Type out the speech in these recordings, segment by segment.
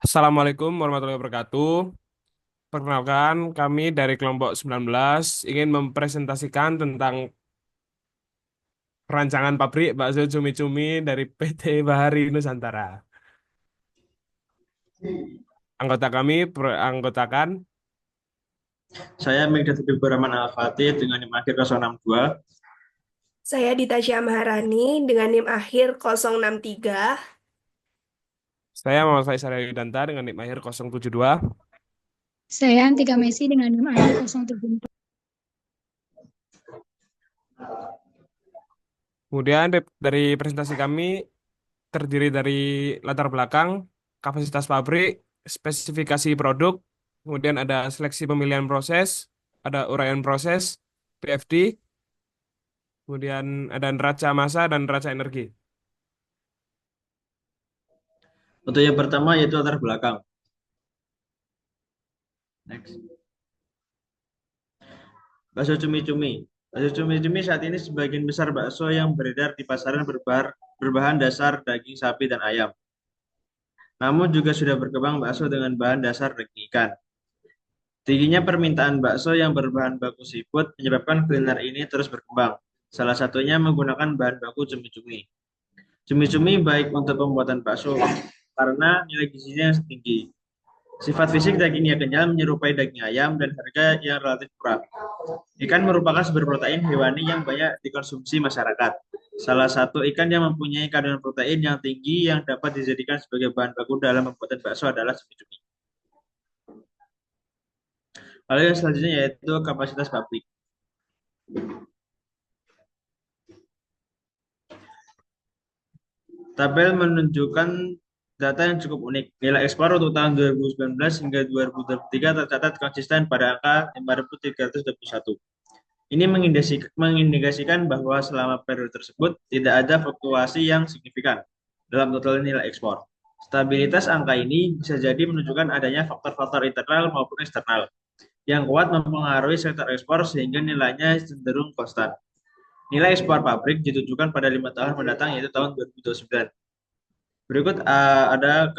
Assalamualaikum warahmatullahi wabarakatuh. Perkenalkan, kami dari kelompok 19 ingin mempresentasikan tentang perancangan pabrik bakso cumi-cumi dari PT Bahari Nusantara. Anggota kami anggotakan. Saya Megdat Habibur Rahman Al-Fatih dengan NIM akhir 062. Saya Dita Syamharani dengan NIM akhir 063. Saya Muhammad Faisal Yudanta dengan NIM akhir 072. Saya Antika Messi dengan NIM akhir 074. Kemudian dari presentasi kami terdiri dari latar belakang, kapasitas pabrik, spesifikasi produk, kemudian ada seleksi pemilihan proses, ada uraian proses, PFD, kemudian ada neraca massa dan neraca energi. Untuk yang pertama yaitu latar belakang. Next. Bakso cumi-cumi. Bakso cumi-cumi saat ini sebagian besar bakso yang beredar di pasaran berbahan dasar daging sapi dan ayam. Namun juga sudah berkembang bakso dengan bahan dasar daging ikan. Tingginya permintaan bakso yang berbahan baku seafood menyebabkan kuliner ini terus berkembang. Salah satunya menggunakan bahan baku cumi-cumi. Cumi-cumi baik untuk pembuatan bakso karena nilai gizinya yang tinggi. Sifat fisik dagingnya kenyal menyerupai daging ayam dan harga yang relatif murah. Ikan merupakan sumber protein hewani yang banyak dikonsumsi masyarakat. Salah satu ikan yang mempunyai kandungan protein yang tinggi yang dapat dijadikan sebagai bahan baku dalam pembuatan bakso adalah cumi-cumi. Lalu yang selanjutnya yaitu kapasitas pabrik. Tabel menunjukkan data yang cukup unik. Nilai ekspor untuk tahun 2019 hingga 2023 tercatat konsisten pada angka 5.321. Ini mengindikasikan bahwa selama periode tersebut tidak ada fluktuasi yang signifikan dalam total nilai ekspor. Stabilitas angka ini bisa jadi menunjukkan adanya faktor-faktor internal maupun eksternal yang kuat mempengaruhi sektor ekspor sehingga nilainya cenderung konstan. Nilai ekspor pabrik ditujukan pada 5 tahun mendatang yaitu tahun 2029. Berikut ada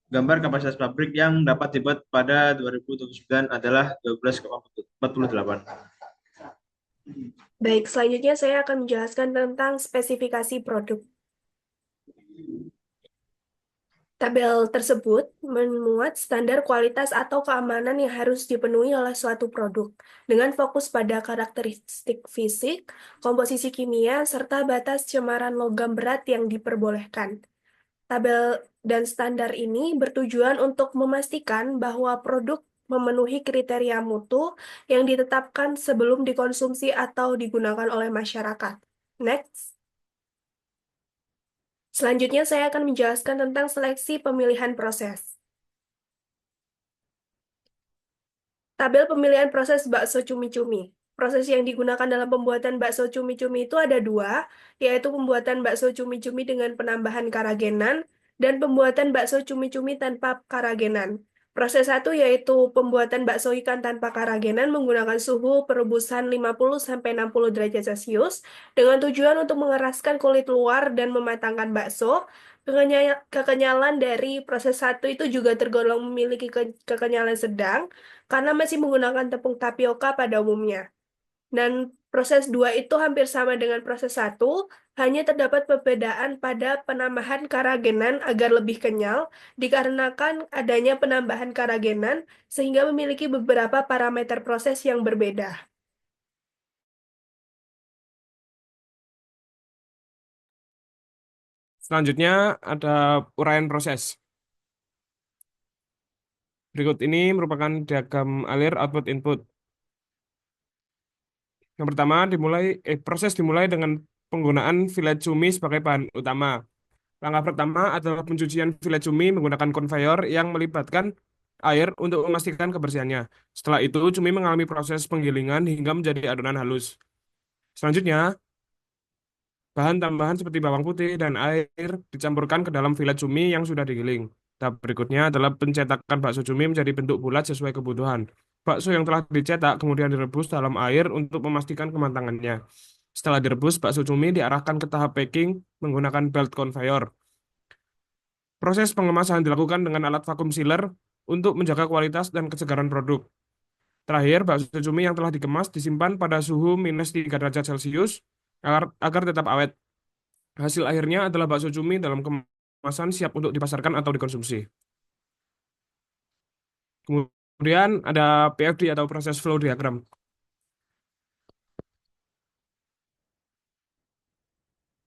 gambar kapasitas pabrik yang dapat dibuat pada 2029 adalah 12,48. Baik, selanjutnya saya akan menjelaskan tentang spesifikasi produk. Tabel tersebut memuat standar kualitas atau keamanan yang harus dipenuhi oleh suatu produk, dengan fokus pada karakteristik fisik, komposisi kimia, serta batas cemaran logam berat yang diperbolehkan. Tabel dan standar ini bertujuan untuk memastikan bahwa produk memenuhi kriteria mutu yang ditetapkan sebelum dikonsumsi atau digunakan oleh masyarakat. Next. Selanjutnya saya akan menjelaskan tentang seleksi pemilihan proses. Tabel pemilihan proses bakso cumi-cumi. Proses yang digunakan dalam pembuatan bakso cumi-cumi itu ada dua, yaitu pembuatan bakso cumi-cumi dengan penambahan karagenan dan pembuatan bakso cumi-cumi tanpa karagenan. Proses satu yaitu pembuatan bakso ikan tanpa karagenan menggunakan suhu perebusan 50-60 derajat Celcius dengan tujuan untuk mengeraskan kulit luar dan mematangkan bakso. Kekenyalan dari proses satu itu juga tergolong memiliki kekenyalan sedang karena masih menggunakan tepung tapioka pada umumnya. Dan proses 2 itu hampir sama dengan proses satu, hanya terdapat perbedaan pada penambahan karagenan agar lebih kenyal, dikarenakan adanya penambahan karagenan, sehingga memiliki beberapa parameter proses yang berbeda. Selanjutnya ada uraian proses. Berikut ini merupakan diagram alir output input. Yang pertama proses dimulai dengan penggunaan filet cumi sebagai bahan utama. Langkah pertama adalah pencucian filet cumi menggunakan konveyor yang melibatkan air untuk memastikan kebersihannya. Setelah itu, cumi mengalami proses penggilingan hingga menjadi adonan halus. Selanjutnya, bahan tambahan seperti bawang putih dan air dicampurkan ke dalam filet cumi yang sudah digiling. Tahap berikutnya adalah pencetakan bakso cumi menjadi bentuk bulat sesuai kebutuhan. Bakso yang telah dicetak kemudian direbus dalam air untuk memastikan kematangannya. Setelah direbus, bakso cumi diarahkan ke tahap packing menggunakan belt conveyor. Proses pengemasan dilakukan dengan alat vakum sealer untuk menjaga kualitas dan kesegaran produk. Terakhir, bakso cumi yang telah dikemas disimpan pada suhu -3 derajat Celcius agar tetap awet. Hasil akhirnya adalah bakso cumi dalam kemasan siap untuk dipasarkan atau dikonsumsi. Kemudian ada PFD atau proses flow diagram.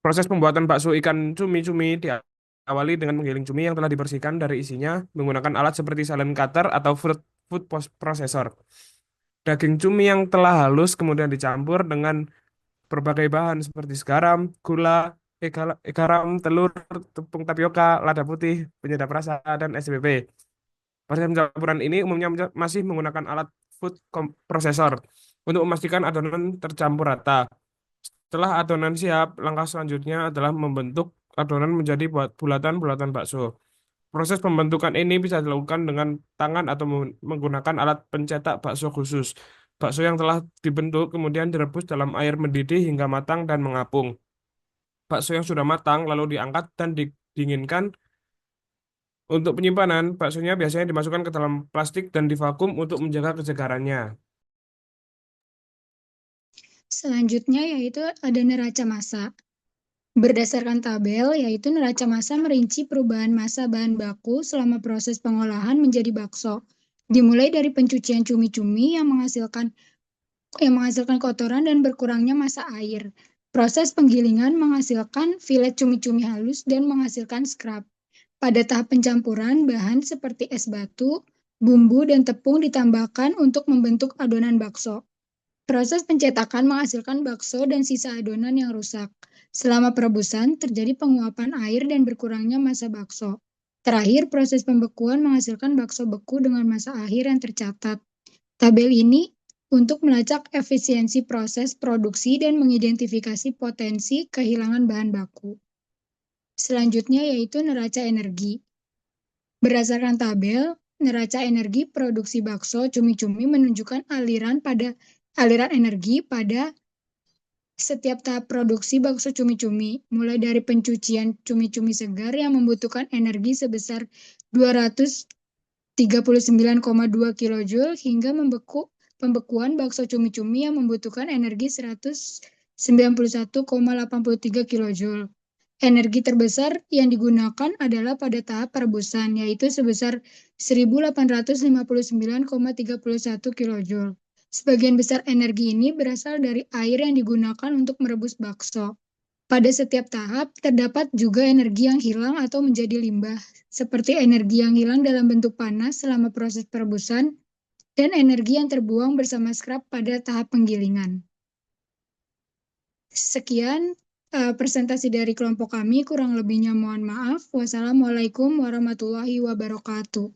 Proses pembuatan bakso ikan cumi-cumi diawali dengan menggiling cumi yang telah dibersihkan dari isinya menggunakan alat seperti salad cutter atau food processor. Daging cumi yang telah halus kemudian dicampur dengan berbagai bahan seperti garam, gula, garam, telur, tepung tapioka, lada putih, penyedap rasa, dan SBP. Proses pencampuran ini umumnya masih menggunakan alat processor untuk memastikan adonan tercampur rata. Setelah adonan siap, langkah selanjutnya adalah membentuk adonan menjadi bulatan-bulatan bakso. Proses pembentukan ini bisa dilakukan dengan tangan atau menggunakan alat pencetak bakso khusus. Bakso yang telah dibentuk kemudian direbus dalam air mendidih hingga matang dan mengapung. Bakso yang sudah matang lalu diangkat dan didinginkan. Untuk penyimpanan, baksonya biasanya dimasukkan ke dalam plastik dan divakum untuk menjaga kesegarannya. Selanjutnya yaitu ada neraca massa. Berdasarkan tabel, yaitu neraca massa merinci perubahan massa bahan baku selama proses pengolahan menjadi bakso. Dimulai dari pencucian cumi-cumi yang menghasilkan kotoran dan berkurangnya massa air. Proses penggilingan menghasilkan filet cumi-cumi halus dan menghasilkan scrap. Pada tahap pencampuran, bahan seperti es batu, bumbu, dan tepung ditambahkan untuk membentuk adonan bakso. Proses pencetakan menghasilkan bakso dan sisa adonan yang rusak. Selama perebusan, terjadi penguapan air dan berkurangnya massa bakso. Terakhir, proses pembekuan menghasilkan bakso beku dengan massa akhir yang tercatat. Tabel ini untuk melacak efisiensi proses produksi dan mengidentifikasi potensi kehilangan bahan baku. Selanjutnya yaitu neraca energi. Berdasarkan tabel, neraca energi produksi bakso cumi-cumi menunjukkan aliran energi pada setiap tahap produksi bakso cumi-cumi, mulai dari pencucian cumi-cumi segar yang membutuhkan energi sebesar 239,2 kJ hingga pembekuan bakso cumi-cumi yang membutuhkan energi 191,83 kJ. Energi terbesar yang digunakan adalah pada tahap perebusan, yaitu sebesar 1.859,31 kJ. Sebagian besar energi ini berasal dari air yang digunakan untuk merebus bakso. Pada setiap tahap, terdapat juga energi yang hilang atau menjadi limbah, seperti energi yang hilang dalam bentuk panas selama proses perebusan, dan energi yang terbuang bersama scrap pada tahap penggilingan. Sekian presentasi dari kelompok kami, kurang lebihnya mohon maaf. Wassalamualaikum warahmatullahi wabarakatuh.